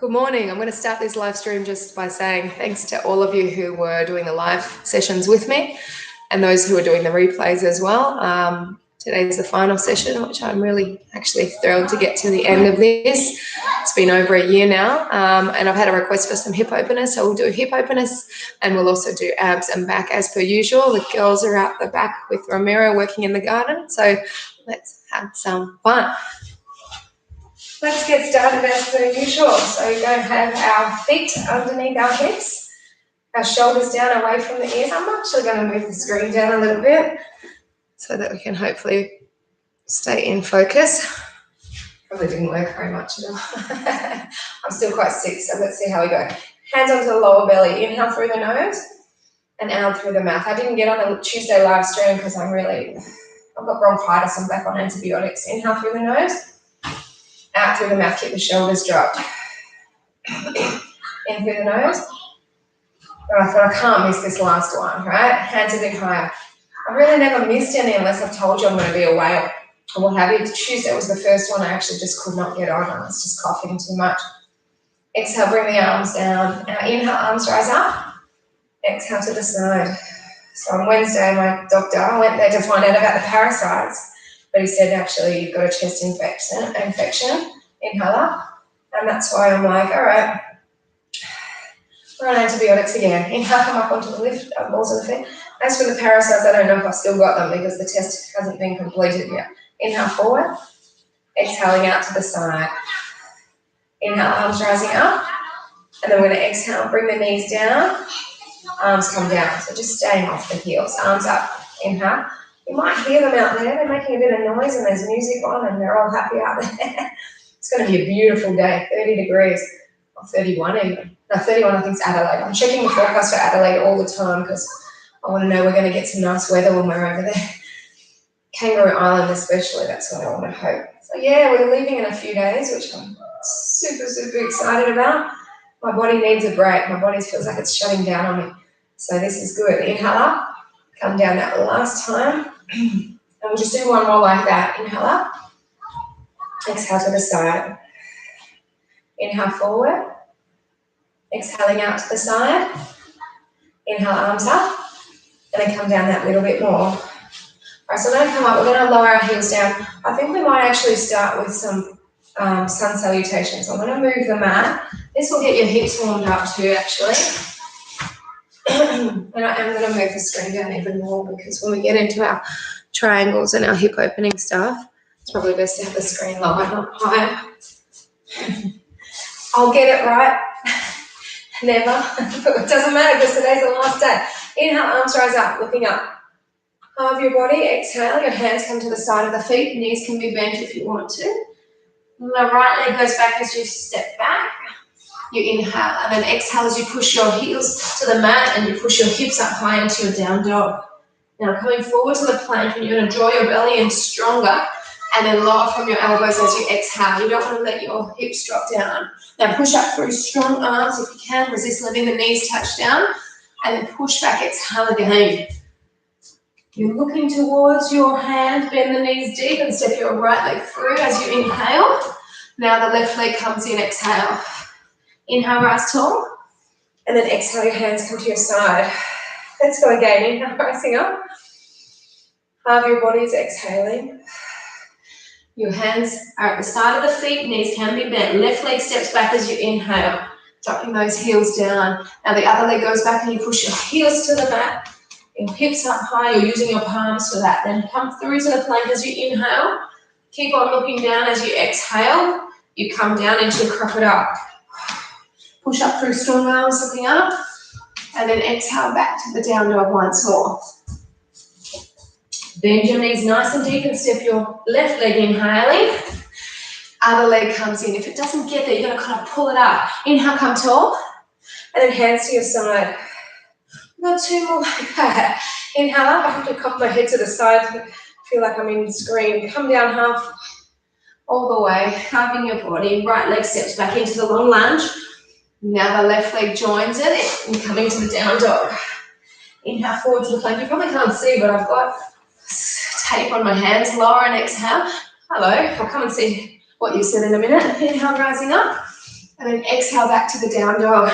Good morning. I'm going to start this live stream just by saying thanks to all of you who were doing the live sessions with me and those who are doing the replays as well. Today is the final session, which I'm really actually thrilled to get to the end of this. It's been over a year now, and I've had a request for some hip openers, so we'll do hip openers and we'll also do abs and back as per usual. The girls are out the back with Ramiro working in the garden, so let's have some fun. Let's get started as per usual. So we're going to have our feet underneath our hips, our shoulders down away from the ears. I'm actually going to move the screen down a little bit so that we can hopefully stay in focus. Probably didn't work very much at all. I'm still quite sick, so let's see how we go. Hands onto the lower belly. Inhale through the nose and out through the mouth. I didn't get on the Tuesday live stream because I've got bronchitis. I'm back on antibiotics. Inhale through the nose. Out through the mouth, keep the shoulders dropped. In through the nose. All right, but I can't miss this last one, right? Hands a bit higher. I've really never missed any unless I've told you I'm going to be a whale or what have you. Tuesday was the first one I actually just could not get on. I was just coughing too much. Exhale, bring the arms down. Now inhale, arms rise up. Exhale to the side. So on Wednesday, my doctor, I went there to find out about the parasites. But he said, actually, you've got a chest infection, inhale up. And that's why I'm like, all right, we're on antibiotics again. Inhale, come up onto the lift, balls of the feet. As for the parasites, I don't know if I've still got them because the test hasn't been completed yet. Inhale forward, exhaling out to the side. Inhale, arms rising up. And then we're going to exhale, bring the knees down, arms come down. So just staying off the heels, arms up, inhale. You might hear them out there. They're making a bit of noise and there's music on and they're all happy out there. It's going to be a beautiful day, 30 degrees, or 31 even. No, 31 I think is Adelaide. I'm checking the forecast for Adelaide all the time because I want to know we're going to get some nice weather when we're over there. Kangaroo Island especially, that's what I want to hope. So yeah, we're leaving in a few days, which I'm super, super excited about. My body needs a break. My body feels like it's shutting down on me. So this is good. Inhale up. Come down that last time. And we'll just do one more like that. Inhale up. Exhale to the side. Inhale forward. Exhaling out to the side. Inhale, arms up. And then come down that little bit more. All right, so we're going to come up. We're going to lower our heels down. I think we might actually start with some sun salutations. I'm going to move the mat. This will get your hips warmed up too, actually. And I am going to move the screen down even more because when we get into our triangles and our hip opening stuff, it's probably best to have the screen lower, not higher. I'll get it right. Never. It doesn't matter because today's the last day. Inhale, arms rise up, looking up. Halve your body, exhale, your hands come to the side of the feet, knees can be bent if you want to. The right leg goes back as you step back. You inhale and then exhale as you push your heels to the mat and you push your hips up high into your down dog. Now coming forward to the plank and you're going to draw your belly in stronger and then lower from your elbows as you exhale. You don't want to let your hips drop down. Now push up through strong arms if you can. Resist letting the knees touch down and then push back, exhale again. You're looking towards your hand, bend the knees deep and step your right leg through as you inhale. Now the left leg comes in, exhale. Inhale, rise tall, and then exhale, your hands come to your side. Let's go again. Inhale, rising up. Halve your bodies, exhaling. Your hands are at the side of the feet, knees can be bent. Left leg steps back as you inhale, dropping those heels down. Now the other leg goes back and you push your heels to the mat. Your hips up high, you're using your palms for that. Then come through to the plank as you inhale. Keep on looking down as you exhale. You come down into crocodile. Push up through strong arms, looking up, and then exhale back to the down dog once more. Bend your knees nice and deep and step your left leg inhaling. Other leg comes in. If it doesn't get there, you're going to kind of pull it up. Inhale, come tall, and then hands to your side. We've got two more like that. Inhale up. I have to cock my head to the side to feel like I'm in scream. Come down half, all the way, halving your body. Right leg steps back into the long lunge. Now the left leg joins it and coming to the down dog. Inhale forward to the plank. You probably can't see, but I've got tape on my hands. Lower and exhale. Hello. I'll come and see what you said in a minute. Inhale, rising up. And then exhale back to the down dog.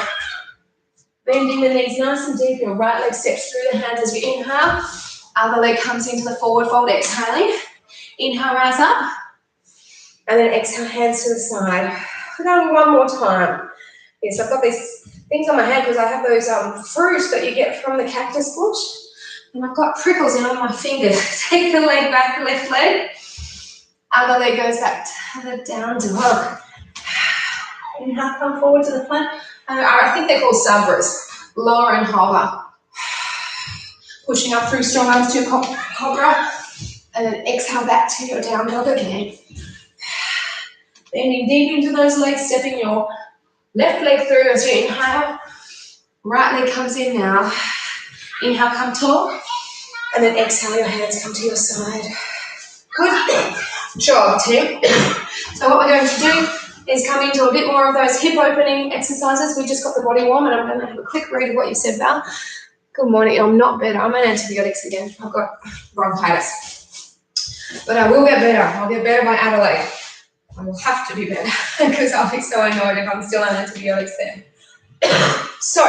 Bending the knees nice and deep. Your right leg steps through the hands as you inhale. Other leg comes into the forward fold, exhaling. Inhale, rise up. And then exhale, hands to the side. We're going one more time. Yes, I've got these things on my hand because I have those fruits that you get from the cactus bush. And I've got prickles in all my fingers. Take the leg back, left leg. Other leg goes back to the down dog. Inhale, come forward to the plank. I think they're called sabras. Lower and hover. Pushing up through strong arms to cobra. And then exhale back to your down dog again. Bending deep into those legs, stepping your left leg through as you inhale. Right leg comes in now. Inhale, come tall. And then exhale, your hands come to your side. Good job, team. So what we're going to do is come into a bit more of those hip opening exercises. We just got the body warm and I'm going to have a quick read of what you said, Val. Good morning. I'm not better. I'm on antibiotics again. I've got bronchitis. But I will get better. I'll get better by Adelaide. I will have to be better because I'll be so annoyed if I'm still on antibiotics there. So,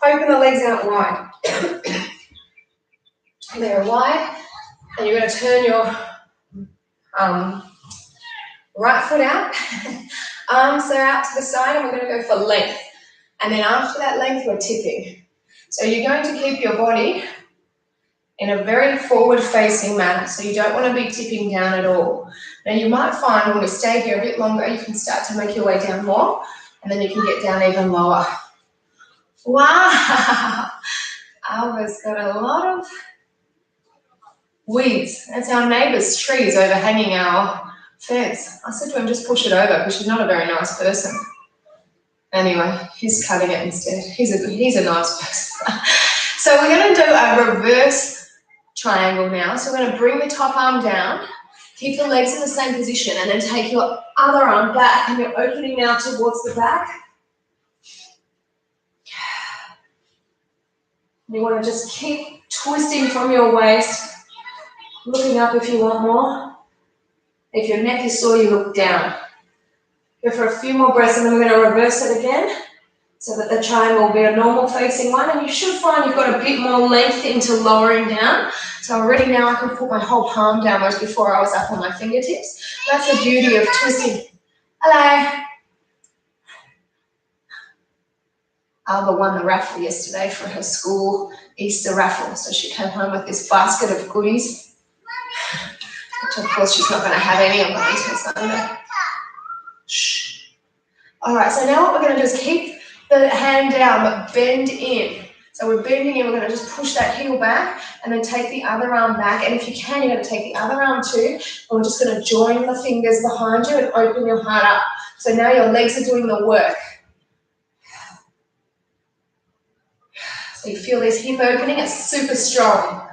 open the legs out wide. They're wide, and you're going to turn your right foot out. Arms are out to the side, and we're going to go for length. And then after that length, we're tipping. So you're going to keep your body in a very forward-facing manner. So you don't want to be tipping down at all. Now you might find when we stay here a bit longer, you can start to make your way down more, and then you can get down even lower. Wow! Alva's got a lot of weeds. That's our neighbour's trees overhanging our fence. I said to him, just push it over because she's not a very nice person. Anyway, he's cutting it instead. He's a nice person. So we're going to do a reverse triangle now. So we're going to bring the top arm down, keep the legs in the same position, and then take your other arm back, and you're opening now towards the back. You want to just keep twisting from your waist, looking up if you want more. If your neck is sore, you look down. Go for a few more breaths, and then we're going to reverse it again so that the triangle will be a normal facing one. And you should find you've got a bit more length into lowering down. So already now I can put my whole palm down, whereas before I was up on my fingertips. That's the beauty of twisting. Hello. Alba won the raffle yesterday for her school Easter raffle. So she came home with this basket of goodies, which of course she's not going to have any of them until Sunday. Shh. All right, so now what we're going to do is keep the hand down, but bend in. So we're bending in, we're going to just push that heel back and then take the other arm back. And if you can, you're going to take the other arm too. And we're just going to join the fingers behind you and open your heart up. So now your legs are doing the work. So you feel this hip opening, it's super strong.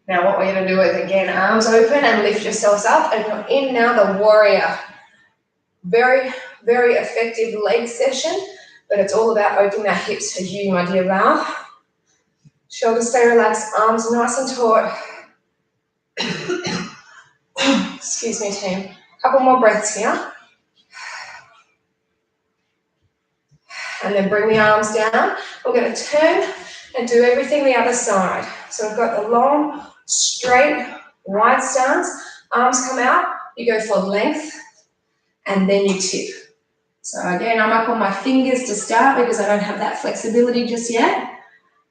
Now what we're going to do is, again, arms open and lift yourselves up. And you're in now the warrior. Very, very effective leg session, but it's all about opening that hips for you, my dear Val. Shoulders stay relaxed, arms nice and taut. Excuse me, team. Couple more breaths here. And then bring the arms down. We're going to turn and do everything the other side. So we've got the long, straight, wide stance. Arms come out. You go for length, and then you tip. So again, I'm up on my fingers to start because I don't have that flexibility just yet.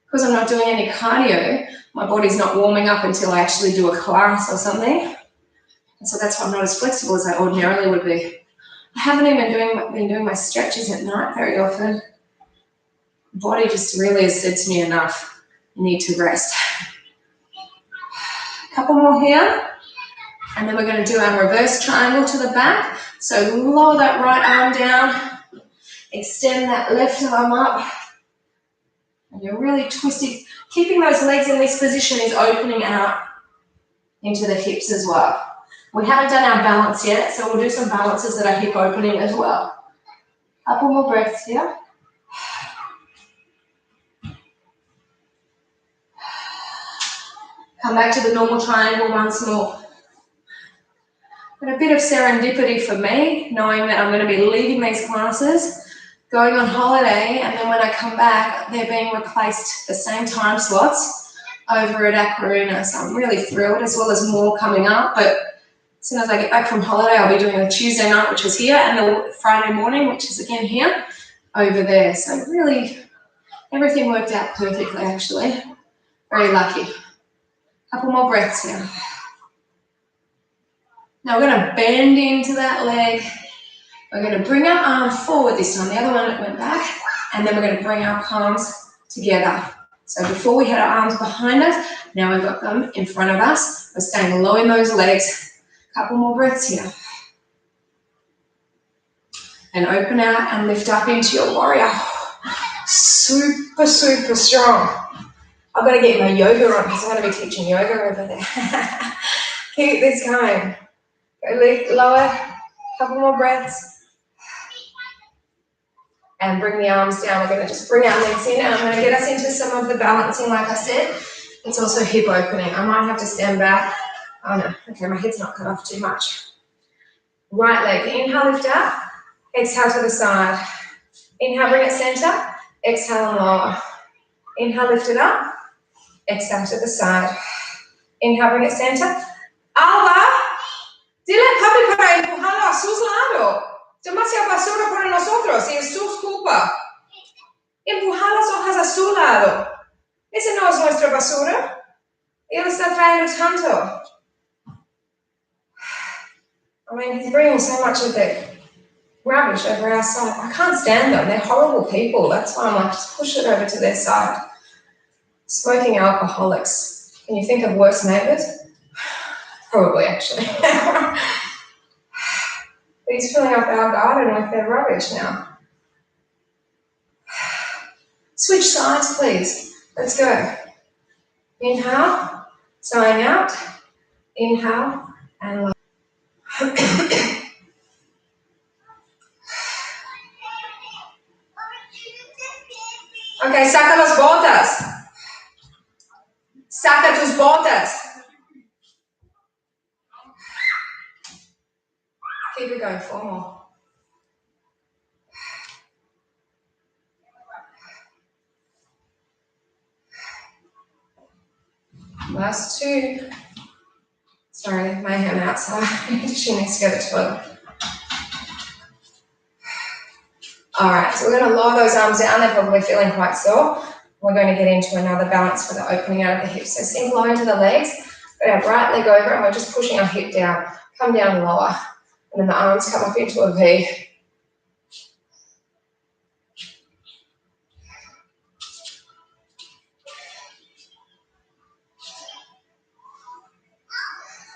Because I'm not doing any cardio, my body's not warming up until I actually do a class or something. And so that's why I'm not as flexible as I ordinarily would be. I haven't even been doing my stretches at night very often. The body just really has said to me, enough, you need to rest. A couple more here. And then we're going to do our reverse triangle to the back. So lower that right arm down, extend that left arm up, and you're really twisting. Keeping those legs in this position is opening out into the hips as well. We haven't done our balance yet, so we'll do some balances that are hip opening as well. Couple more breaths here. Come back to the normal triangle once more. But a bit of serendipity for me, knowing that I'm going to be leaving these classes, going on holiday, and then when I come back, they're being replaced the same time slots over at Aquaruna. So I'm really thrilled, as well as more coming up. But as soon as I get back from holiday, I'll be doing the Tuesday night, which is here, and the Friday morning, which is again here, over there. So really, everything worked out perfectly, actually. Very lucky. Couple more breaths here. Now we're going to bend into that leg. We're going to bring our arm forward this time. The other one went back. And then we're going to bring our palms together. So before we had our arms behind us, now we've got them in front of us. We're staying low in those legs. Couple more breaths here. And open out and lift up into your warrior. Super, super strong. I've got to get my yoga on because I'm going to be teaching yoga over there. Keep this going. Go lift, lower, couple more breaths. And bring the arms down. We're going to just bring our legs in. And I'm going to get us into some of the balancing, like I said. It's also hip opening. I might have to stand back. Oh no, okay, my head's not cut off too much. Right leg, inhale, lift up. Exhale to the side. Inhale, bring it center. Exhale and lower. Inhale, lift it up. Exhale to the side. Inhale, bring it center. Alba, dile a papi para empujarlo a sus lados. Demasiada basura para nosotros y es su culpa. Empujar las hojas a su lado. Esa no es nuestra basura. Él está trayendo tanto. I mean, he's bringing so much of the rubbish over our side. I can't stand them. They're horrible people. That's why I'm like, just push it over to their side. Smoking alcoholics. Can you think of worse neighbours? Probably, actually. He's filling up our garden with their rubbish now. Switch sides, please. Let's go. Inhale, sighing out. Inhale, and lower. Okay, saca las botas. Saca tus botas. Keep it going, 4 more. Last 2. Sorry, my hand outside. She needs to go to the toilet. All right, so we're going to lower those arms down. They're probably feeling quite sore. We're going to get into another balance for the opening out of the hips. So sink low into the legs. Put our right leg over and we're just pushing our hip down. Come down lower. And then the arms come up into a V.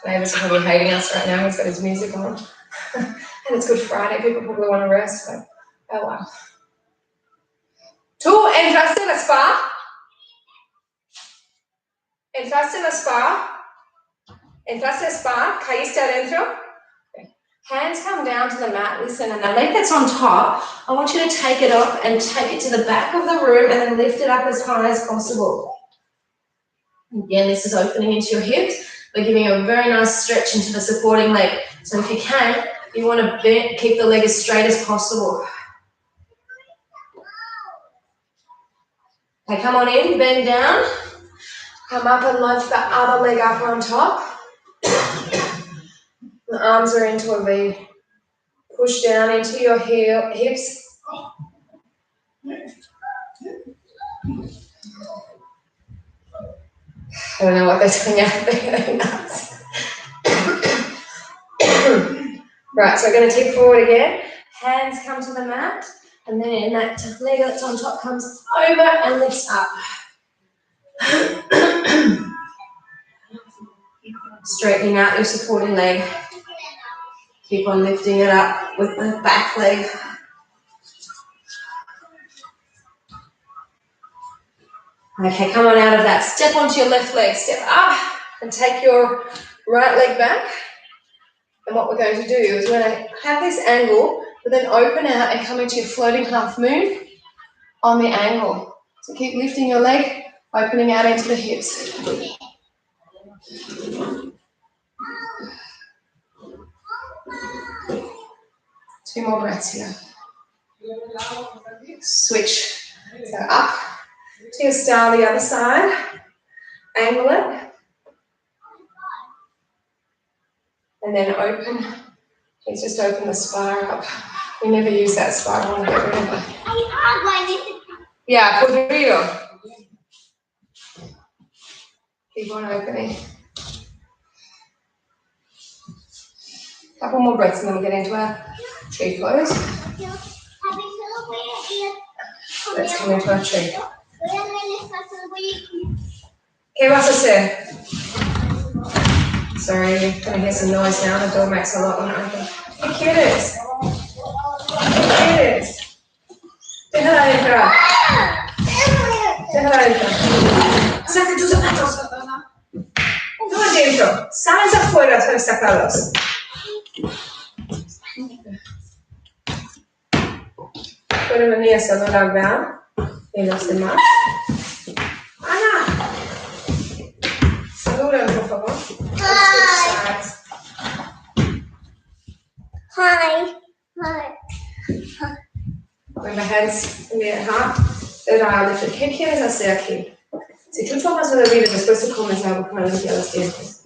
Neighbours are probably hating us right now. He's got his music on. And it's Good Friday. People probably want to rest. But oh well. Tú entraste a la spa. Entraste a la spa. Entraste a la spa. Caíste adentro. Okay. Hands come down to the mat. Listen, and the leg that's on top, I want you to take it up and take it to the back of the room and then lift it up as high as possible. Again, this is opening into your hips. We're giving a very nice stretch into the supporting leg. So if you can, you want to bend, keep the leg as straight as possible. Okay, come on in, bend down. Come up and lift the other leg up on top. The arms are into a V. Push down into your hips. I don't know what they're doing out there. Right, so we're going to tip forward again. Hands come to the mat. And then that leg that's on top comes over and lifts up. Straightening out your supporting leg. Keep on lifting it up with the back leg. Okay, come on out of that. Step onto your left leg. Step up and take your right leg back. And what we're going to do is we're going to have this angle, but then open out and come into your floating half moon on the angle. So keep lifting your leg, opening out into the hips. 2 more breaths here. Switch. So up to your star, the other side. Angle it. And then open. Please just open the spine up. We never use that spine. I want to get rid of it. Yeah, podrido. Keep on opening. Couple more breaths and then we'll get into our tree pose. Let's come into our tree. ¿Qué vas a hacer? Sorry, you're going to hear some noise now. The door makes a lot when I open. ¿Qué quieres? ¿Qué quieres? Déjala entrar. Déjala entrar. Saca tus zapatos. No adentro. Sales afuera para sacarlos. Pueden venir a saludar a y los demás. Ana, saluden por favor. Hi. Hi. Con las hands in the heart, third eye lifted. ¿Qué quieres hacer aquí? Si tú tomas una bebida después tú comes algo para limpiar los dientes.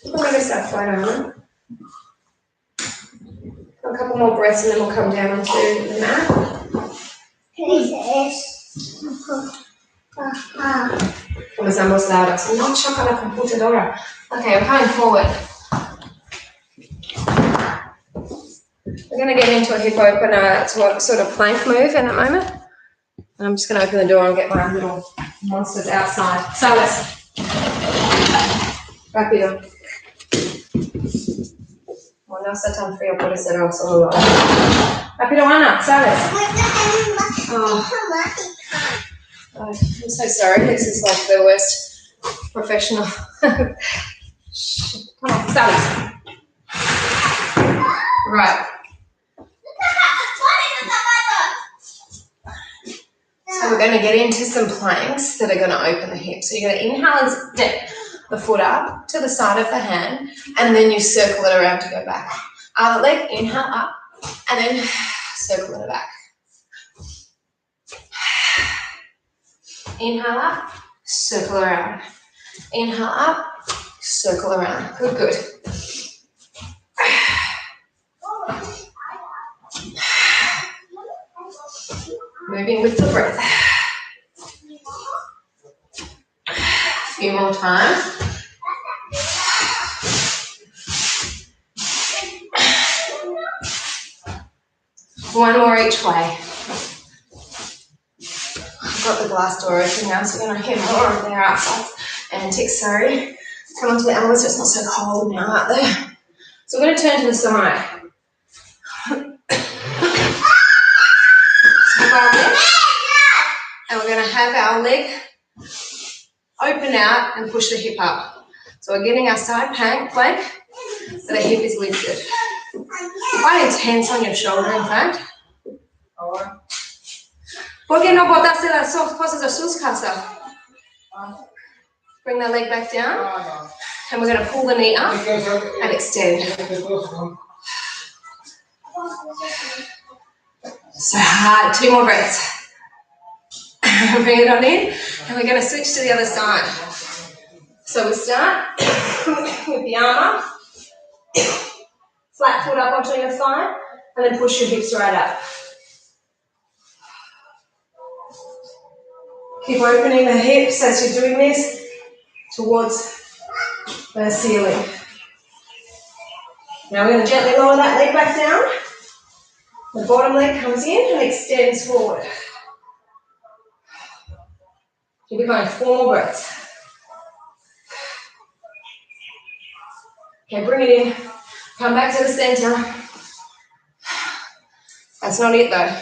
¿Cómo está afuera, no? A couple more breaths and then we'll come down onto the mat. Comenzamos louder, so no choca la computadora. Okay, we're coming forward. We're going to get into a hip opener sort of plank move in a moment. And I'm just going to open the door and get my little monsters outside. Sales. Rápido. Bueno, no está tan frío, por eso solo. Rápido, Ana, sales. Oh. I'm so sorry. This is like the worst professional. Come on, sales. Right. So we're going to get into some planks that are going to open the hips. So you're going to inhale and step the foot up to the side of the hand, and then you circle it around to go back. Other leg, inhale up, and then circle it back. Inhale up, circle around. Inhale up, circle around. Good, good. Moving with the breath. A few more times. One more each way. I've got the glass door open now, so you're going to hear more of their outside antics. Sorry. Come onto the elbows so it's not so cold now out there. So we're going to turn to the side. And we're going to have our leg open out and push the hip up. So we're getting our side plank, so the hip is lifted. Quite intense on your shoulder, in fact. ¿Por qué no botaste las cosas a sus casas? Bring the leg back down. And we're going to pull the knee up and extend. So hard. 2 more breaths. Bring it on in, and we're going to switch to the other side. So we start with the arm up, flat foot up onto your thigh, and then push your hips right up. Keep opening the hips as you're doing this towards the ceiling. Now we're going to gently lower that leg back down. The bottom leg comes in and extends forward. Keep going, 4 more breaths. Okay, bring it in. Come back to the center. That's not it though.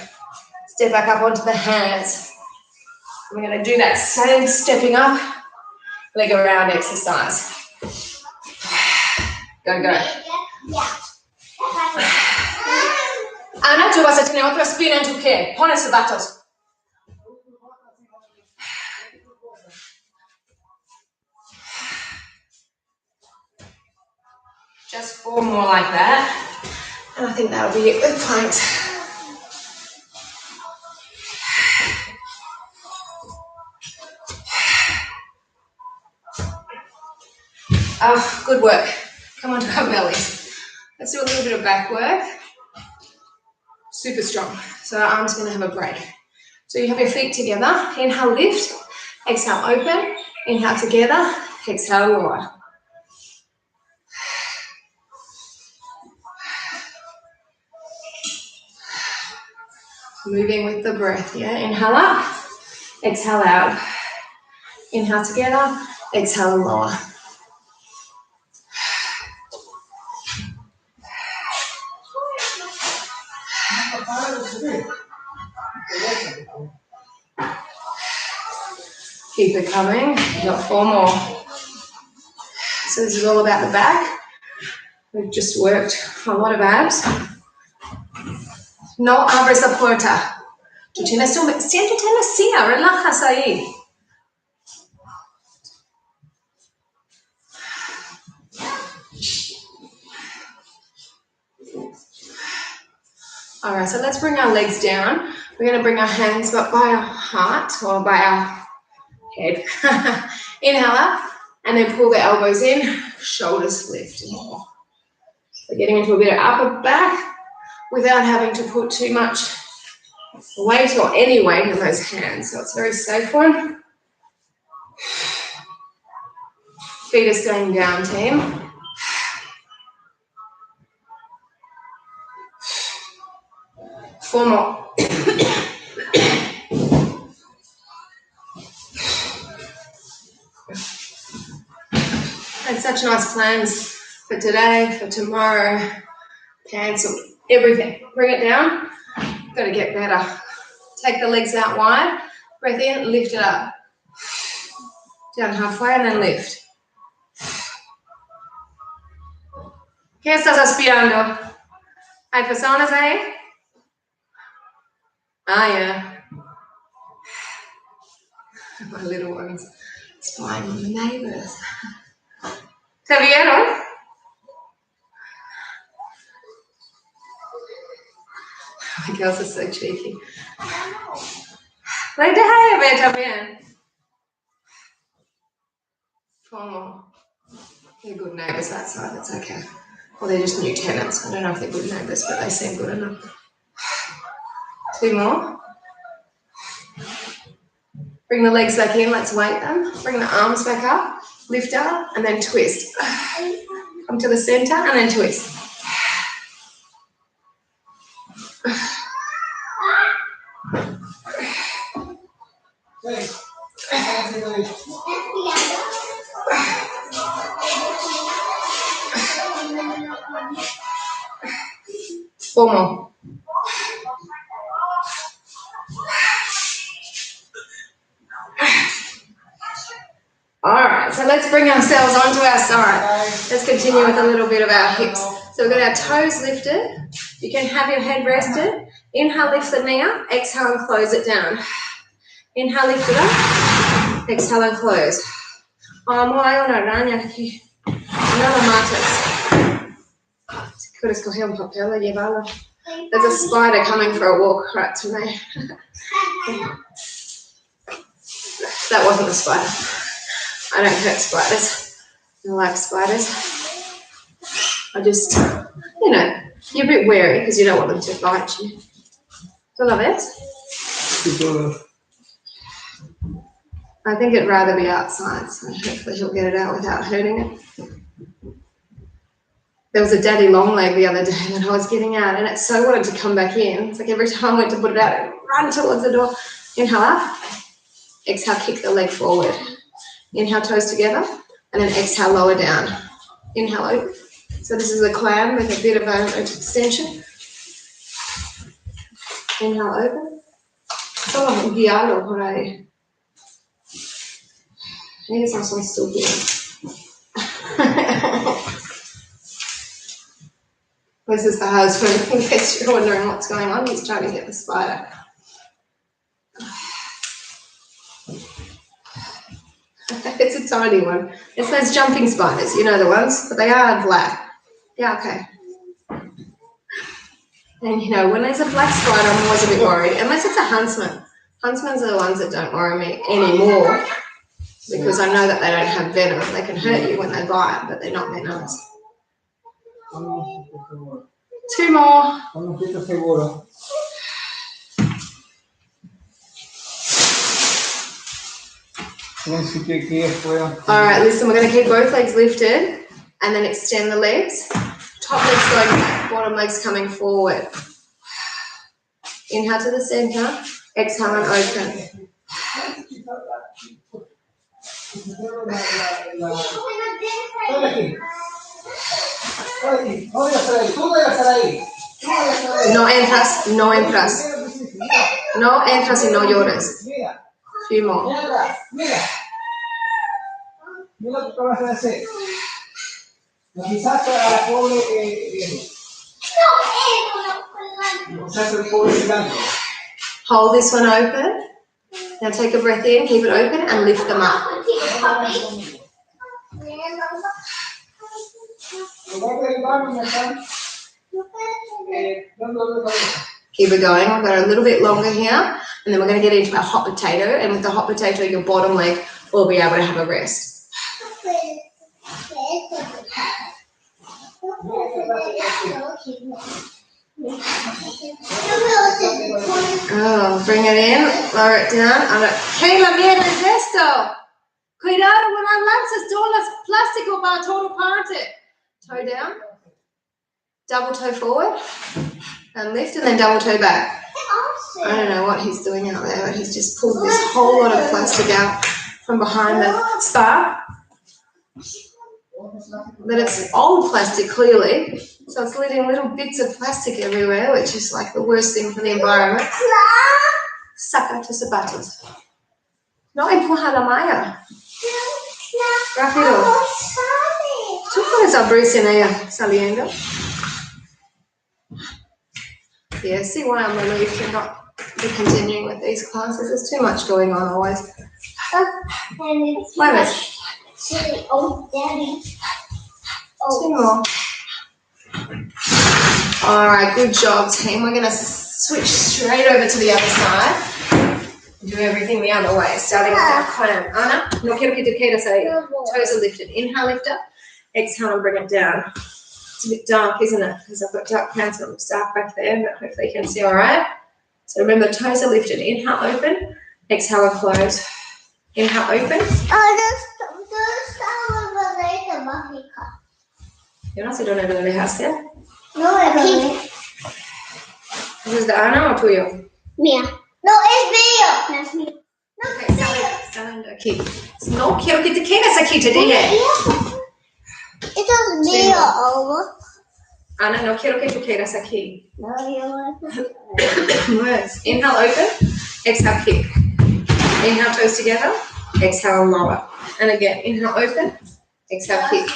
Step back up onto the hands. We're going to do that same stepping up, leg around exercise. Go, go. Ana, tú vas a tener otra espina en tu pie. Pon zapatos. Just 4 more like that. And I think that'll be it with planks. Oh, good work. Come on to our bellies. Let's do a little bit of back work. Super strong. So our arms are going to have a break. So you have your feet together. Inhale, lift. Exhale, open. Inhale together. Exhale, lower. Moving with the breath, yeah? Inhale up. Exhale out. Inhale together. Exhale, lower. Keep it coming. You've got 4 more. So this is all about the back. We've just worked a lot of abs. No abres la puerta. Tú tienes tu... Siéntate en la silla, relajas ahí. All right, so let's bring our legs down. We're going to bring our hands up by our heart or by our head. Inhale up and then pull the elbows in, shoulders lift more. So getting into a bit of upper back without having to put too much weight or any weight in those hands. So it's a very safe one. Feet are staying down, team. Four more. Had such nice plans for today, for tomorrow. Cancelled everything. Bring it down. Got to get better. Take the legs out wide. Breath in, lift it up. Down halfway and then lift. ¿Qué estás aspirando? ¿Hay personas ahí? Ah, yeah. My little ones spying on the neighbours. ¿Se vieron? My girls are so cheeky. Like, déjame ver también. 4 more. They're good neighbours that side, it's okay. Or they're just new tenants. I don't know if they're good neighbours, but they seem good enough. 2 more. Bring the legs back in, let's weight them. Bring the arms back up, lift up, and then twist. Come to the centre and then twist. Four more. All right, so let's bring ourselves onto our side. Let's continue with a little bit of our hips. So we've got our toes lifted. You can have your head rested. Inhale, lift the knee up. Exhale and close it down. Inhale, lift it up. Exhale and close. Oh, hay una araña aquí. No lo mates. Si quieres coger un papel y llevarlo. There's a spider coming for a walk right to me. That wasn't a spider. I don't hurt spiders. I like spiders. I just, you know, you're a bit wary because you don't want them to bite you. ¿Tú lo ves? I think it'd rather be outside, so hopefully he'll get it out without hurting it. There was a daddy long leg the other day when I was getting out, and it so wanted to come back in. It's like every time I went to put it out, it ran towards the door. Inhale up. Exhale, kick the leg forward. Inhale, toes together, and then exhale, lower down. Inhale, open. So this is a clam with a bit of an extension. Inhale, open. Solo un guiado por ahí. Maybe it's not so stupid. This is the husband, in case you're wondering what's going on. He's trying to get the spider. It's a tiny one. It's those jumping spiders, you know the ones, but they are black. Yeah, okay. And you know, when there's a black spider, I'm always a bit worried, unless it's a huntsman. Huntsmans are the ones that don't worry me anymore because I know that they don't have venom. They can hurt you when they bite, but they're not venomous. 2 more. All right, listen, we're going to keep both legs lifted and then extend the legs. Top legs going back, bottom legs coming forward. Inhale to the center, exhale and open. No entras, no entras. No entras y no llores. Few more. Mira lo que vas a hacer. Quizás a la pobre hold this one open. Now take a breath in, keep it open, and lift them up. Keep it going. We've got a little bit longer here, and then we're going to get into our hot potato. And with the hot potato, your bottom leg will be able to have a rest. Oh, bring it in, lower it down. Kayla, mira esto. Cuidado when I lanzas todas las plástico para todo parte. Toe down, double toe forward, and lift, and then double toe back. I don't know what he's doing out there, but he's just pulled this whole lot of plastic out from behind the spa. But it's old plastic, clearly, so it's leaving little bits of plastic everywhere, which is like the worst thing for the environment. Saca tus zapatos. No empuja la malla. Rápido. Tú puedes abrirse en ella saliendo. Yeah, see why I'm relieved to not be continuing with these classes. There's too much going on always. Mueves. Oh, Daddy. 2 more. All right, good job, team. We're going to switch straight over to the other side. Do everything the other way, starting with our clam. Ana, no quiero que te quedes ahí. Toes are lifted. Inhale, lift up. Exhale and bring it down. It's a bit dark, isn't it? Because I've got dark pants, so it looks dark back there, but hopefully you can see all right. So remember, toes are lifted. Inhale, open. Exhale and close. Inhale, open. Yo no sé dónde lo dejaste. No, aquí. ¿Es de Ana o tuyo? Mía. No, es mío. No es mío. No, Okay, saliendo aquí. No quiero que te quedes aquí, te dije. Esto es mío, Oma. Ana, no quiero que tú quedes aquí. No, yo Yes. Inhale, open. Exhale, kick. Inhale, toes together. Exhale, lower. And again, inhale, open. Exhale, kick.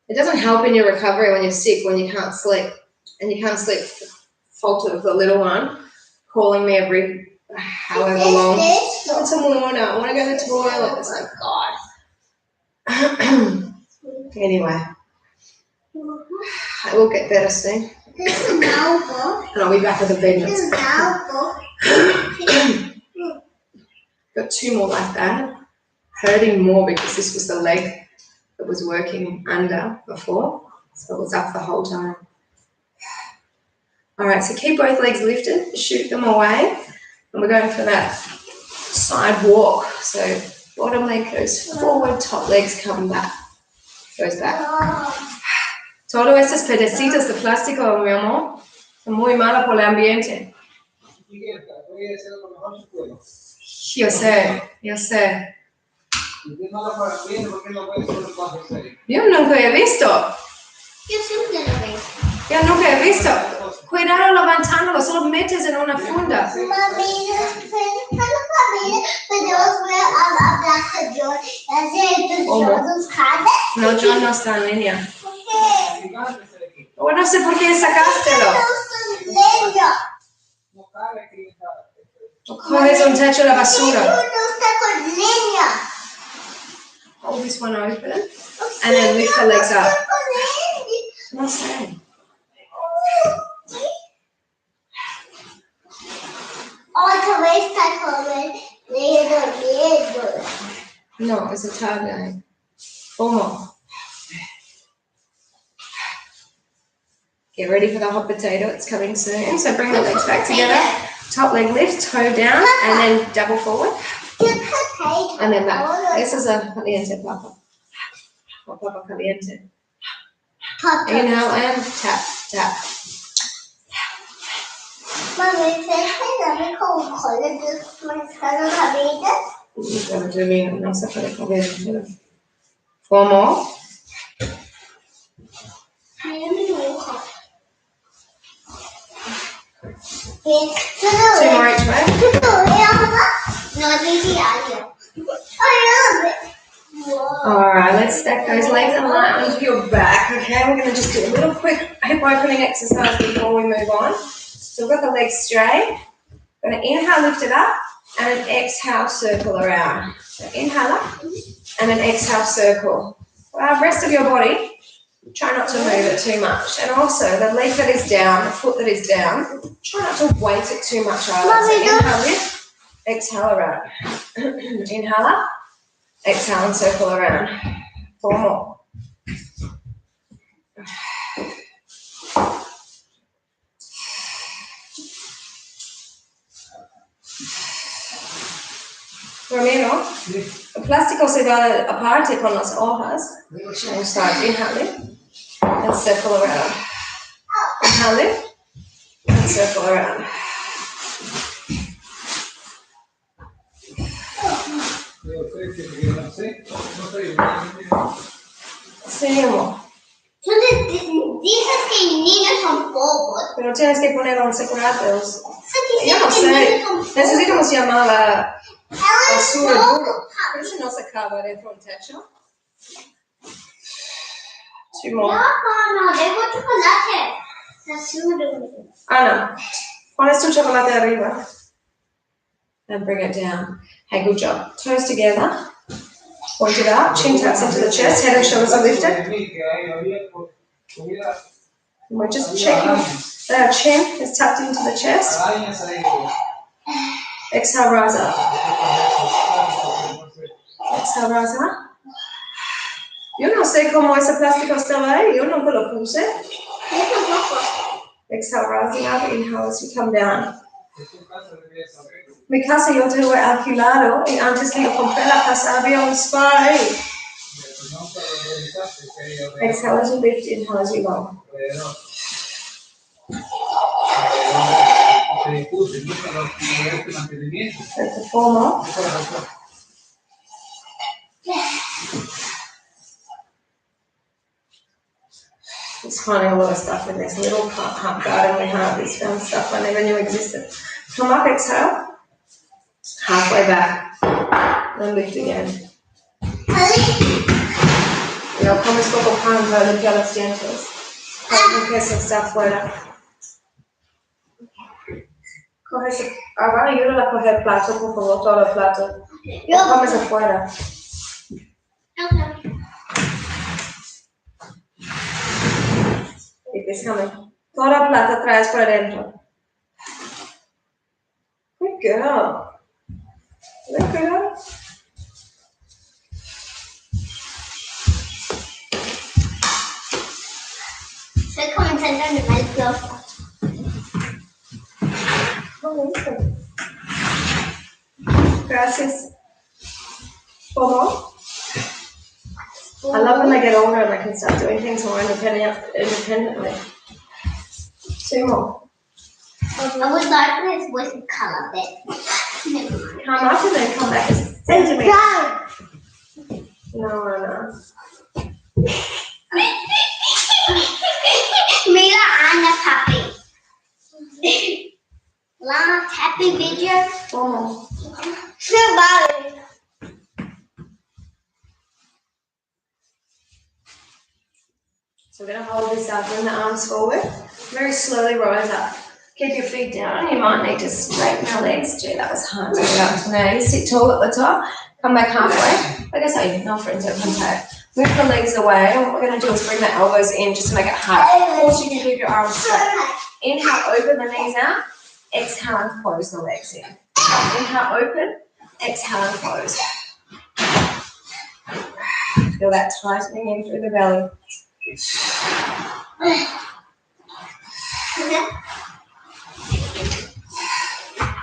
It doesn't help in your recovery when you're sick, when you can't sleep. And you can't sleep, fault of the little one, calling me every however long. It's a morning. I want to go to the toilet. It's like, God. Anyway, I will get better soon. And I'll be back with a vengeance. Got 2 more like that. Hurting more because this was the leg that was working under before. So it was up the whole time. All right, so keep both legs lifted, shoot them away. And we're going for that side walk. So bottom leg goes forward, top legs come back, goes back. Todo estos pedacitos de plástico, mi amor, son muy malos por el ambiente. Yo sé. Yo nunca he visto. Yo siempre lo veo. Yo nunca he visto. Cuidado levantándolo, solo metes en una funda. Mami, podemos ver a hablar con John y hacer tus carnes. No, John no está en línea. ¿Por qué? Oh, no sé por qué sacástelo. Coges un techo de basura. No está con leña. Hold this one open and then lift the legs up. No sé. está comendo medo. No, it's a tag game. 4 more. Get ready for the hot potato. It's coming soon. So bring the legs back together. Top leg lift, toe down, and then double forward. And then back. This is a caliente papa. Papa caliente. Inhale and tap, tap. Mommy, can I call colleges my son? 4 more. 2 more each way. Alright, let's stack those legs and lie onto your back. Okay, we're going to just do a little quick hip opening exercise before we move on. So we've got the legs straight. We're going to inhale, lift it up, and an exhale, circle around. So inhale up, and an exhale, circle. Rest of your body, try not to move it too much. And also, the leg that is down, the foot that is down, try not to weight it too much either. So inhale, lift, exhale around. Inhale up, exhale and circle around. 4 more. Ramiro, el plástico se va aparte con las hojas. We'll start inhaling and circle around. Inhaling and circle around. Seguimos. Dices que niños son bobos. Pero tienes que ponerlo en securados. Yo no sé. Necesitamos llamar a basura duro. Pero eso no se acaba dentro del techo. 2 more. No, tengo chocolate. Ana, pones tu chocolate arriba. And bring it down. Hey, good job. Toes together. Point it up. Chin taps into the chest. Head and shoulders are lifted. We're just checking that our chin is tapped into the chest. Exhale, rise up. Exhale, rise up. Yo no sé cómo ese plástico estaba ahí. Yo nunca lo puse. Exhale, rising up. Inhale as you come down. Mi casa yo tuve alquilado y antes que yo compré la casa había un spa ahí. Exhale as you lift, inhale as you go. That's a 4 more. Just finding a lot of stuff in this little garden we have. This found stuff I never knew existed. Come up, exhale. Halfway back. And lift again. Yo comes poco pan para limpiar los dientes. Porque está afuera. Coge ahora ayúdala a coger plato, por favor, todo el plato. Yo comes afuera. Keep this coming. Todo el plato traes por adentro. Good girl. Good girl. Estoy comenzando en el plato. Gracias. 4 more. I love when I get older and I can start doing things more independently. 2 more. I would like this with color bit. How much and then come back and say to me. No. Mira, Anna puppy. Last happy video. 4 more. Goodbye. So we're going to hold this up, bring the arms forward, very slowly rise up. Keep your feet down. You might need to straighten your legs. Gee, that was hard to get up today. Sit tall at the top, come back halfway. Like I say, no friends of contact. Move the legs away, and what we're going to do is bring the elbows in just to make it hard. Of course, you can keep your arms straight. Inhale, open the knees out. exhale and close the legs in. Inhale, open, exhale and close. Feel that tightening in through the belly.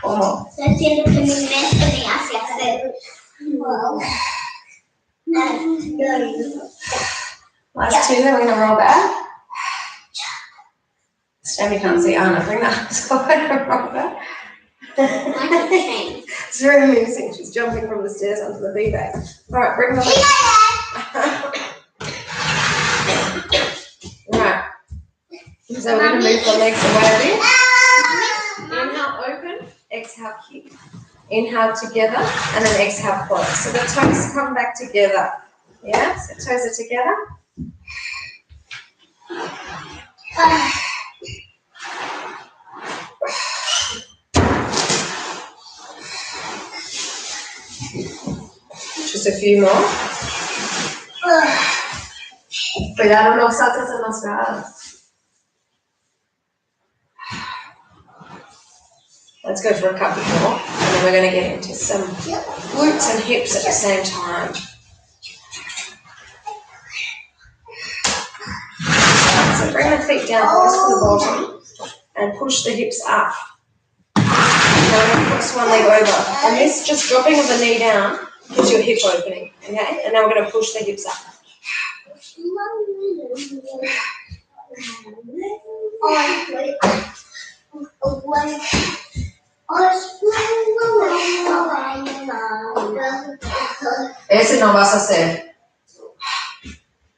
One more. Last two, then we're going to roll back. Stammy can't see Anna, bring that side and roll back. It's very amusing. She's jumping from the stairs onto the beanbag. All right, bring the legs. Right. So we're going to move the legs away a bit. Inhale, open. Exhale, kick. Inhale together, and then exhale, close. So the toes come back together. Yeah, so toes are together. Just a few more. Cuidado, no saltes en las gradas. Let's go for a couple more, and then we're going to get into some glutes and hips at the same time. So bring the feet down close to the bottom and push the hips up. Now we're going to cross one leg over. And this just dropping of the knee down gives your hip opening. Okay? And now we're going to push the hips up. Ese no vas a hacer.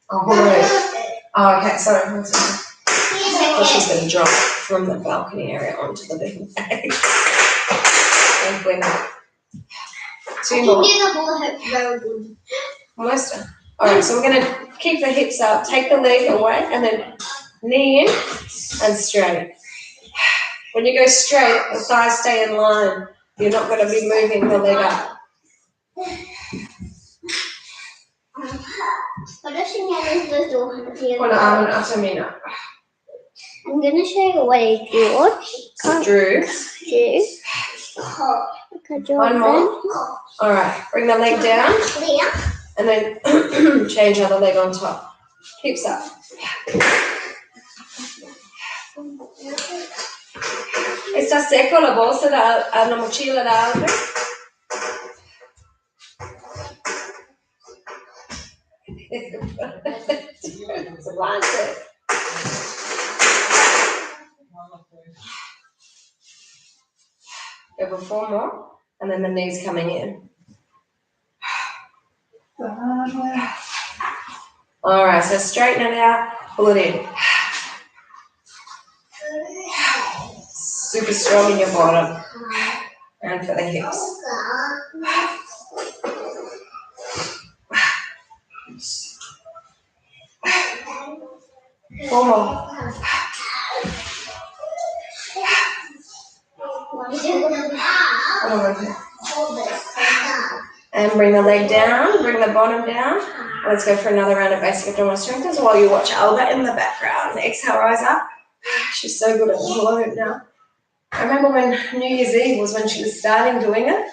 Oh, okay, sorry. So she's going to drop from the balcony area onto the big bag. And win. Two more. Almost done. Alright, so we're going to keep the hips up, take the leg away, and then knee in and straight. When you go straight, the thighs stay in line. You're not going to be moving the leg up. I'm going to show you what I do. Drew. One more. All right. Bring the leg down. And then change other leg on top. Hips up. ¿Está seco la bolsa la mochila de Albert? It's a blanket. Go for four more, and then the knees coming in. All right, so straighten it out, pull it in. Super strong in your bottom and for the hips. Four more. And bring the leg down, bring the bottom down. Let's go for another round of basic abdominal strengthens while you watch Alba in the background. Exhale, rise up. She's so good at the float now. I remember when New Year's Eve was when she was starting doing it,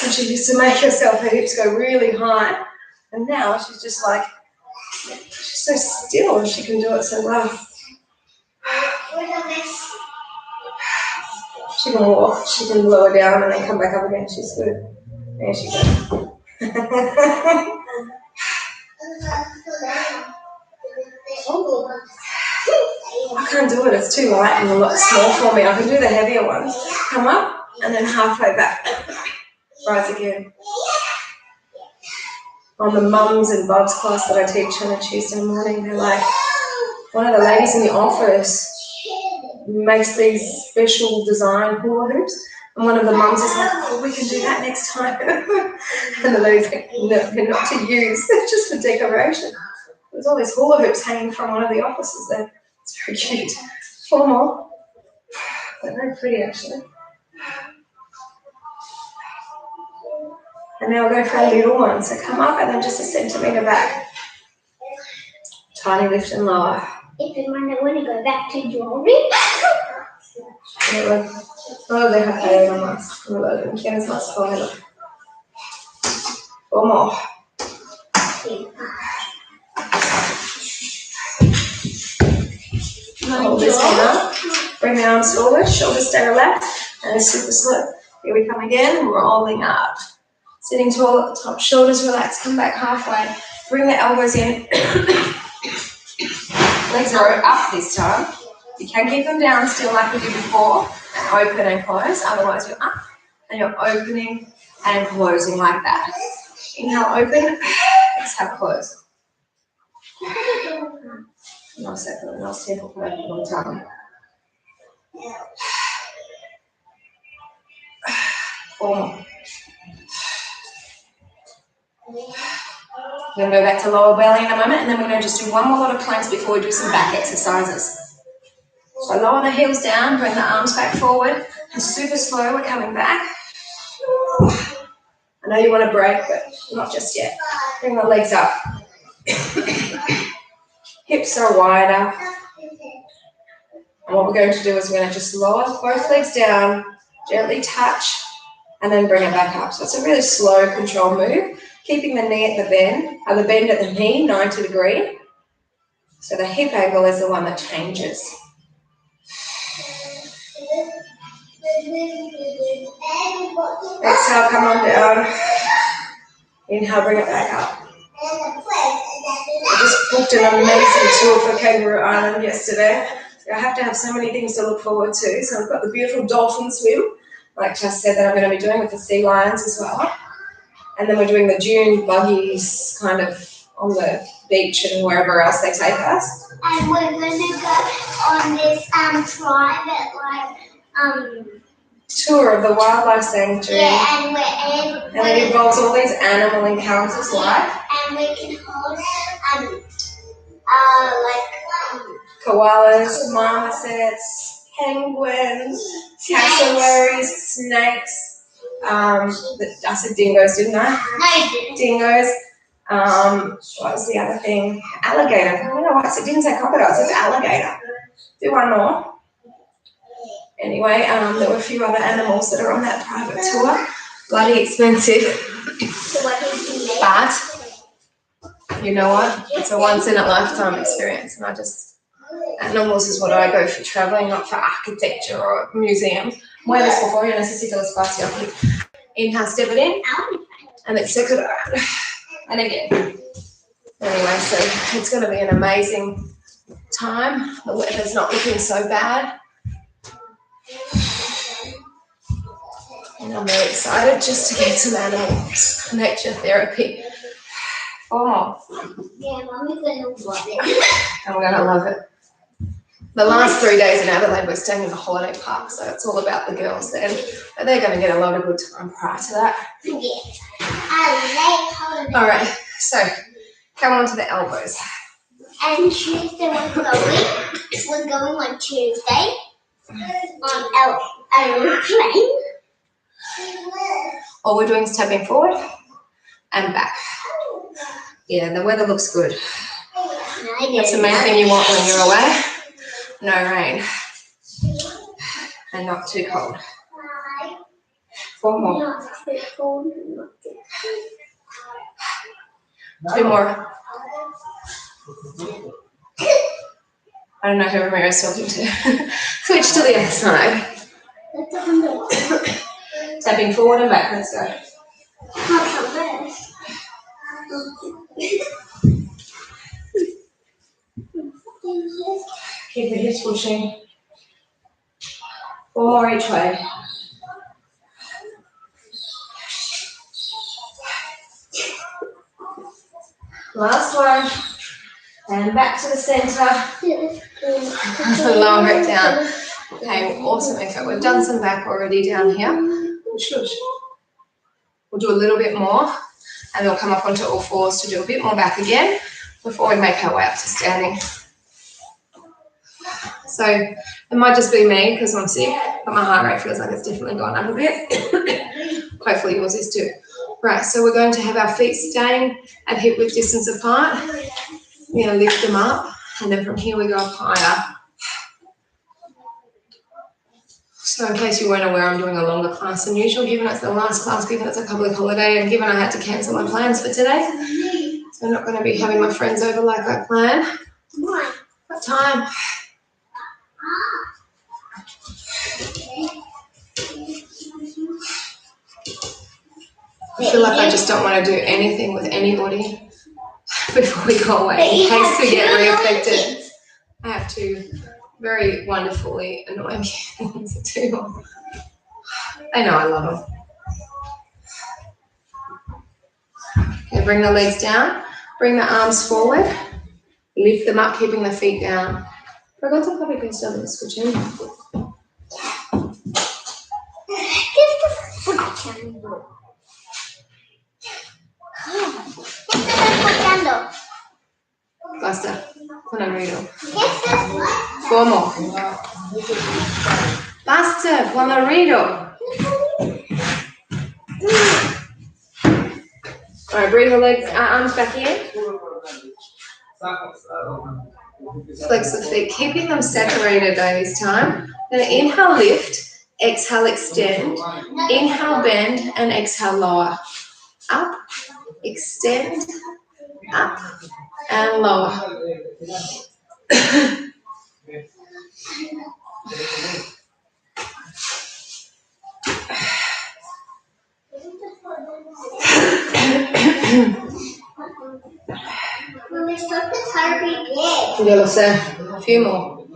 and she used to make herself, her hips go really high. And now she's just like, she's so still and she can do it so well. She can walk, she can lower down and then come back up again. She's good. There she goes. I can't do it, it's too light and a lot small for me. I can do the heavier ones. Come up and then halfway back. Rise again. On the mums and Bob's class that I teach on a Tuesday morning, they're like, one of the ladies in the office makes these special design hula hoops, and one of the mums is like, oh, we can do that next time. And the lady's like, no, they're not to use, they're just for decoration. There's all these hula hoops hanging from one of the offices there. It's very cute. Four more. They're very pretty actually. And now we'll go for a little one. So come up and then just a centimetre back. Tiny lift and lower. If you want to go back to jewelry. No lo dejas caer nomás. No lo tienes más cómodo. One more. Hold this hand up. Bring the arms forward. Shoulders stay relaxed. And super slow. Here we come again. Rolling up. Sitting tall at the top. Shoulders relaxed. Come back halfway. Bring the elbows in. Legs are up this time. You can keep them down still like we did before. And open and close. Otherwise you're up. And you're opening and closing like that. Inhale, open. Exhale, close. No second, no simple for a long time. 4 more. We're going to go back to lower belly in a moment, and then we're going to just do one more lot of planks before we do some back exercises. So lower the heels down, bring the arms back forward, and super slow, we're coming back. I know you want to break, but not just yet. Bring the legs up. Hips are wider. And what we're going to do is we're going to just lower both legs down, gently touch, and then bring it back up. So it's a really slow, controlled move. Keeping the knee at the bend at the knee, 90 degree. So the hip angle is the one that changes. Exhale, come on down. Inhale, bring it back up. I just booked an amazing tour for Kangaroo Island yesterday. So I have to have so many things to look forward to. So I've got the beautiful dolphin swim, like Jess said, that I'm going to be doing with the sea lions as well. And then we're doing the dune buggies kind of on the beach and wherever else they take us. And we're going to go on this private, tour of the wildlife sanctuary. Yeah, and we're in. And it involves all these animal encounters, like. And we can hold, koalas, marmosets, penguins, cassowaries, snakes. I said dingoes, didn't I? No, you didn't. Dingoes. What was the other thing? Alligator. I don't know why it didn't say crocodile, it says alligator. Do one more. Anyway, there were a few other animals that are on that private tour. Bloody expensive. But you know what? It's a once in a lifetime experience, and animals is what I go for traveling, not for architecture or museums. Mueves, por favor, yo necesito espacio aquí. Inhale, step it in, and then circle it around. And again. Anyway, so it's going to be an amazing time. The weather's not looking so bad. And I'm very excited just to get some animals, nature therapy. 4 more. Yeah, Mommy's going to love it. And we're going to love it. The last 3 days in Adelaide, we're staying in the holiday park, so it's all about the girls then. But they're going to get a lot of good time prior to that. Yeah. I like holiday. All right, so come on to the elbows. And Tuesday we're going on Tuesday on our plane. All we're doing is tapping forward and back. Yeah, the weather looks good. That's the main thing you want when you're away. No rain. And not too cold. 4 more. Not too cold. 2 more. I don't know who Ramiro's talking to. Switch to the other side. Tapping forward and back. Let's go. Keep the hips pushing. 4 more each way. Last one. And back to the center. Lower it down. Okay, awesome effort. We've done some back already down here. We'll do a little bit more, and we'll come up onto all fours to do a bit more back again before we make our way up to standing. So it might just be me because I'm sick, but my heart rate feels like it's definitely gone up a bit. Hopefully yours is too. Right, so we're going to have our feet staying at hip width distance apart. We're going to lift them up, and then from here we go up higher. So in case you weren't aware, I'm doing a longer class than usual, given it's the last class, given it's a public holiday, and given I had to cancel my plans for today. So I'm not going to be having my friends over like I planned. What time? I feel like I just don't want to do anything with anybody before we go away, in case we get reaffected. I have two very wonderfully annoying kids too. I know, I love them. Okay, bring the legs down, bring the arms forward, lift them up, keeping the feet down. Pagod ka ba kayo sa escuchen? Basta, con el ruido. ¿Cómo? Basta, con el ruido. All right, bring the legs, arms back in. Flex the feet, keeping them separated though this time. Then inhale, lift. Exhale, extend. Inhale, bend, and exhale, lower. Up, extend, up, and lower. Yo lo sé. A few more.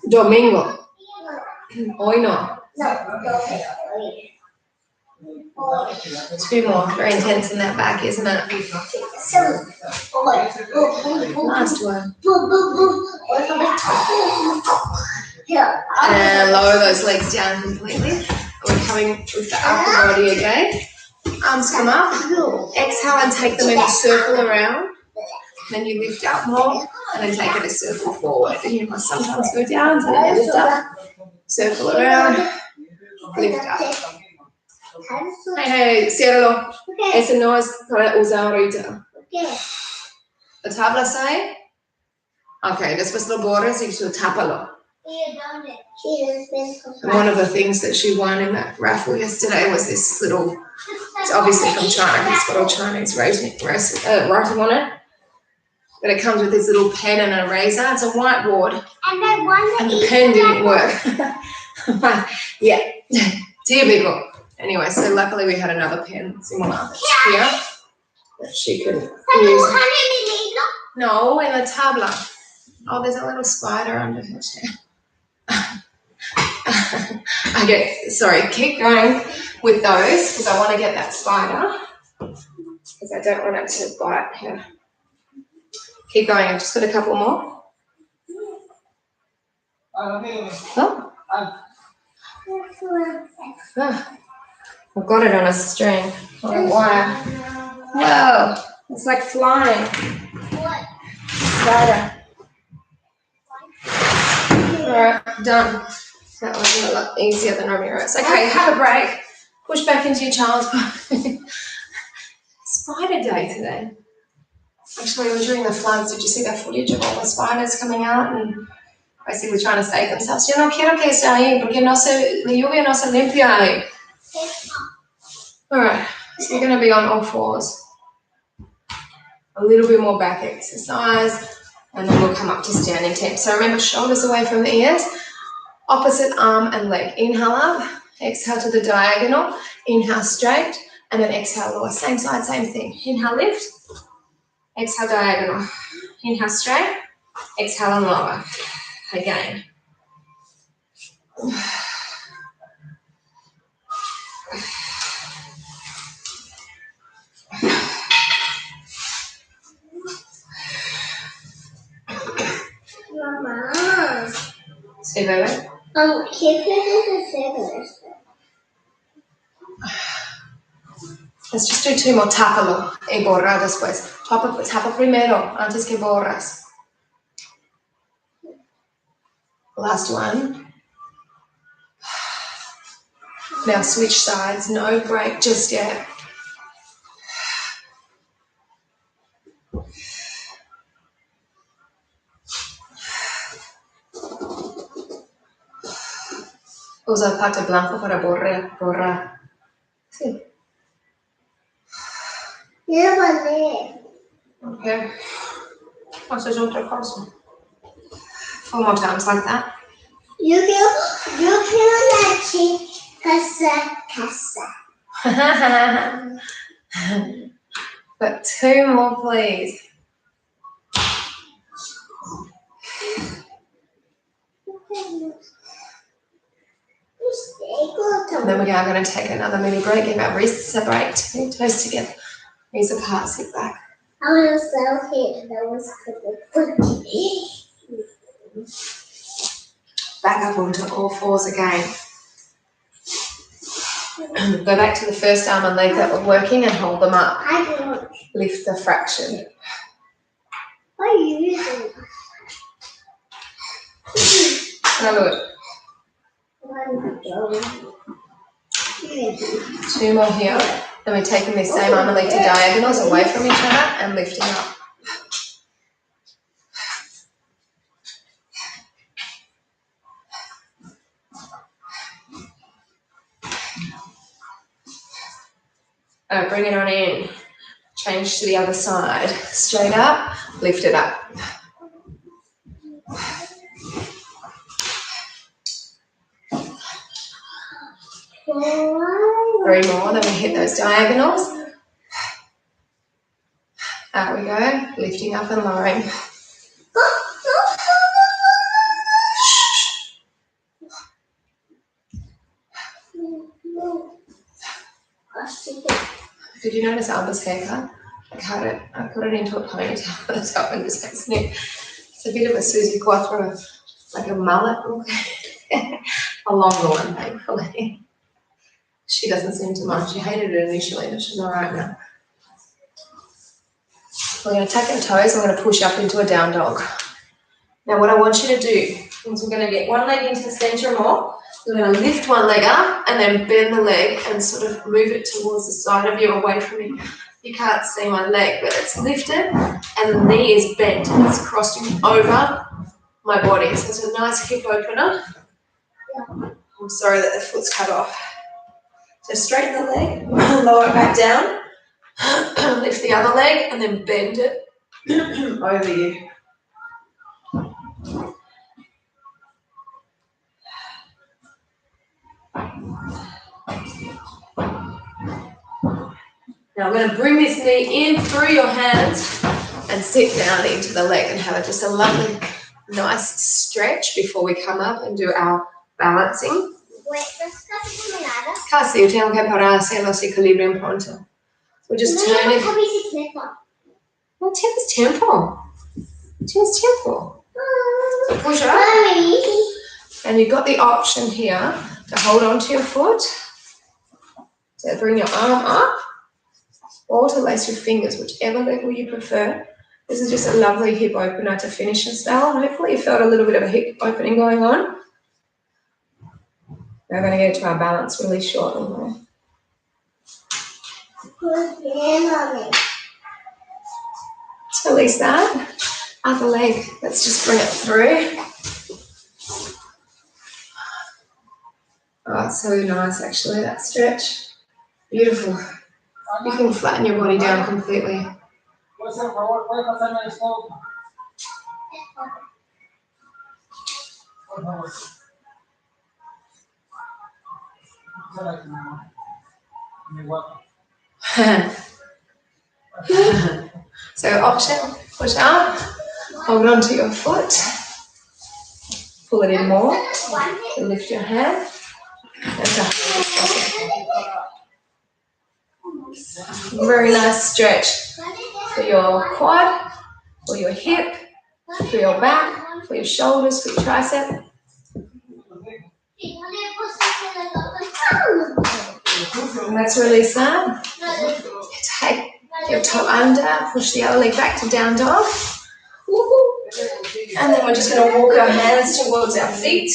Domingo. Hoy no. Two more. Very intense in that back, isn't it? Last one. And lower those legs down completely. We're coming with the upper body again. Arms come up. Exhale and take them in a circle around. Then you lift up more and then take it a circle forward. And you must sometimes go down, so you lift up, circle around, lift up. Hey, ciérralo. Ese no es para usar ahorita. La tabla say? Okay, después lo borras y tú tápalo. And one of the things that she won in that raffle yesterday was this little, it's obviously from China, it's got all Chinese writing on it. But it comes with this little pen and an eraser. It's a whiteboard. And the pen didn't work. Yeah, typical. Anyway, so luckily we had another pen similar here that she could use. No, in the tabla. Oh, there's a little spider under her chair. Okay, sorry, keep going with those because I want to get that spider because I don't want it to bite her. Keep going, I've just got a couple more. Oh. I've got it on a string, on a wire. Whoa, it's like flying. Spider. Alright, done. That was a lot easier than Ramiro's. Okay, have a break. Push back into your child's pose. Spider day today. Actually, we're during the floods. Did you see that footage of all the spiders coming out and basically trying to save themselves? Yo no quiero que esté ahí porque la lluvia no se limpia ahí. Alright, so we're going to be on all fours. A little bit more back exercise, and then we'll come up to standing ten. So remember, shoulders away from the ears, opposite arm and leg. Inhale up, exhale to the diagonal, inhale straight, and then exhale lower. Same side, same thing. Inhale, lift, exhale diagonal. Inhale straight, exhale and lower. Again. Mamá. Sí, bebé. ¿Qué puedes hacer esto? Let's just do two more. Tápalo y borra después. Tapa primero antes que borras. Last one. Now switch sides. No break just yet. Usa parte blanco para borrar. Sí. Llévale. Okay. Haces otra cosa. 4 more times like that. Yo quiero la casa. But 2 more, please. And then we are going to take another mini break, give our wrists a break, toes together, knees apart, sit back. I was so here. That was good. Back up onto all fours again. Go back to the first arm and leg that we're working and hold them up. I don't. Lift the fraction. What are you using? Now look. 2 more here. Then we're taking this same arm and leg to diagonals away from each other and lifting up. Bring it on in. Change to the other side. Straight up, lift it up. 3 more, then we hit those diagonals. Out we go, lifting up and lowering. Did you notice Alba's haircut? I put it into a ponytail at the top and just like snip. It's a bit of a Susie Quattro, like a mullet look. A longer one, thankfully. She doesn't seem to mind. She hated it initially, but she's all right now. We're going to tuck our toes. We're going to push up into a down dog. Now, what I want you to do is we're going to get one leg into the center more. We're going to lift one leg up and then bend the leg and sort of move it towards the side of you, away from me. You can't see my leg, but it's lifted and the knee is bent and it's crossing over my body. So it's a nice hip opener. I'm sorry that the foot's cut off. So straighten the leg, lower it back down, lift the other leg and then bend it over you. Now I'm going to bring this knee in through your hands and sit down into the leg and have just a lovely, nice stretch before we come up and do our balancing. Casi, yo tengo que parar hacer los equilibrios pronto. We just turn it. No tienes tiempo. Tienes tiempo. So push up. And you've got the option here to hold onto your foot. So bring your arm up or to lace your fingers, whichever level you prefer. This is just a lovely hip opener to finish the style. Hopefully you felt a little bit of a hip opening going on. We're going to get to our balance really shortly. Let's release that. Other leg, let's just bring it through. Oh, it's so nice actually, that stretch. Beautiful. You can flatten your body down completely. So option, push up, hold on to your foot, pull it in more, and lift your hand. Very nice stretch for your quad, for your hip, for your back, for your shoulders, for your tricep. And let's release that. Take your toe under, push the other leg back to down dog. And then we're just going to walk our hands towards our feet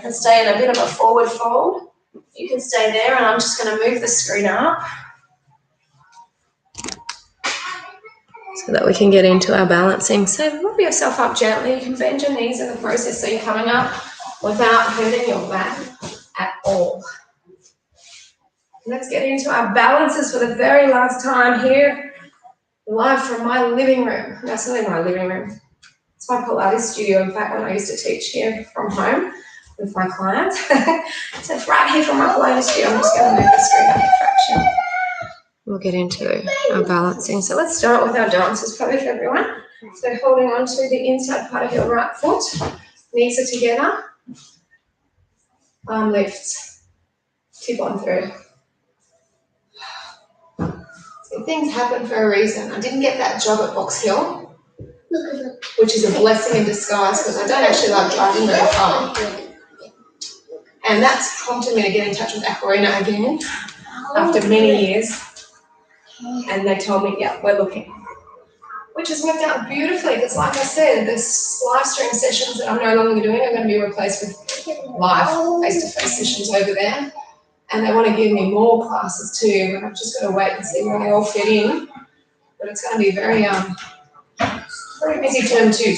and stay in a bit of a forward fold. You can stay there and I'm just going to move the screen up so that we can get into our balancing. So move yourself up gently. You can bend your knees in the process so you're coming up without hurting your back. all. Let's get into our balances for the very last time here, live from my living room. No, it's not in my living room. It's my Pilates studio. In fact, when I used to teach here from home with my clients. So it's right here from my Pilates studio. I'm just going to move the screen up a fraction. We'll get into our balancing. So let's start with our dances pose, everyone. So holding on to the inside part of your right foot. Knees are together. Arm lifts. Tip on through. So things happen for a reason. I didn't get that job at Box Hill, which is a blessing in disguise because I don't actually like driving very far. And that's prompted me to get in touch with Aquarina again after many years. And they told me, yeah, we're looking. Which has worked out beautifully because, like I said, the live stream sessions that I'm no longer doing are going to be replaced with live face-to-face sessions over there. And they want to give me more classes too, but I've just got to wait and see where they all fit in. But it's going to be very busy term too,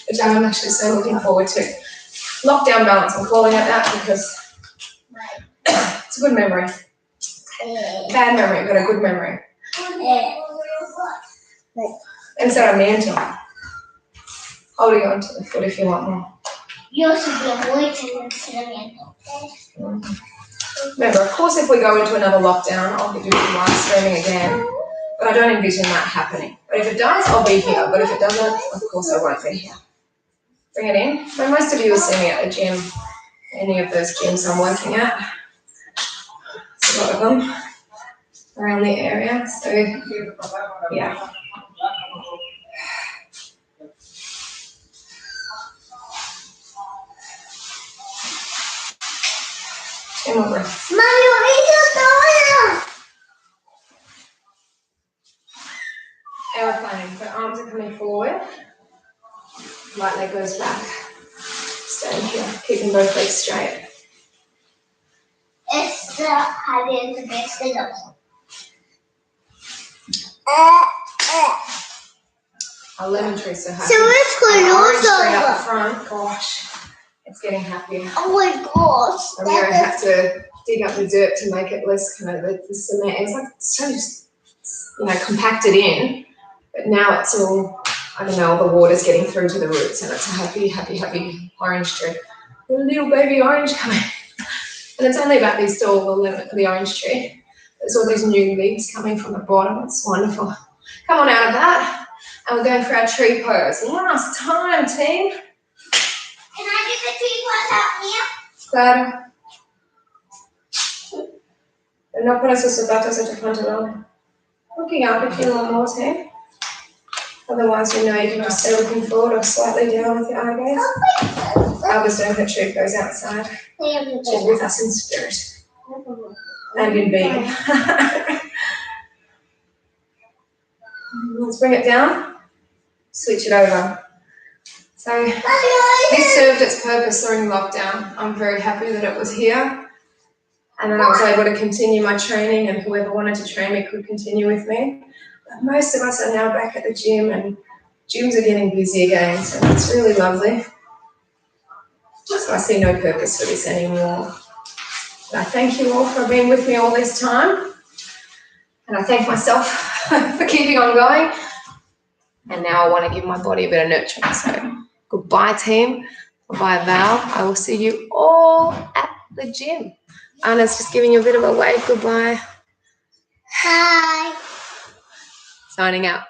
which I'm actually so looking forward to. Lockdown balance, I'm calling it that because it's a good memory. Bad memory, but a good memory. And so a mantle. Holding on to the foot if you want more. You should be avoiding the Remember, of course, if we go into another lockdown, I'll be doing live streaming again. But I don't envision that happening. But if it does, I'll be here. But if it doesn't, of course, I won't be here. Bring it in. So most of you will see me at the gym, any of those gyms I'm working at. There's a lot of them around the area. So, yeah. Two more breaths. Mommy, Aeroplane. So arms are coming forward. Right leg goes back. Staying here, keeping both legs straight. it's the hardest the best thing of Our lemon tree so happy. So it's going Our orange tree up over. front. Gosh, it's getting happier. Oh my gosh. And we had to dig up the dirt to make it less kind of the cement. It's like so compacted in, but now it's all, I don't know, the water's getting through to the roots and it's a happy, happy, happy orange tree. A little baby orange coming. And it's only about this tall, the orange tree. There's all these new leaves coming from the bottom. It's wonderful. Come on out of that. And we're going for our tree pose. Last time, team. Can I get the tree pose out here? Claro. No pones sus zapatos en tu pantalón. Looking up if you want more, team. Otherwise, you can just stay looking forward or slightly down with your eye gaze. Alba's doing her tree pose outside. She's with us in spirit. And in being. Let's bring it down. Switch it over. So this served its purpose during lockdown. I'm very happy that it was here and that I was able to continue my training and whoever wanted to train me could continue with me. But most of us are now back at the gym and gyms are getting busy again, so it's really lovely. So I see no purpose for this anymore. But I thank you all for being with me all this time. And I thank myself for keeping on going. And now I want to give my body a bit of nurturing. So goodbye, team. Goodbye, Val. I will see you all at the gym. Anna's just giving you a bit of a wave. Goodbye. Bye. Signing out.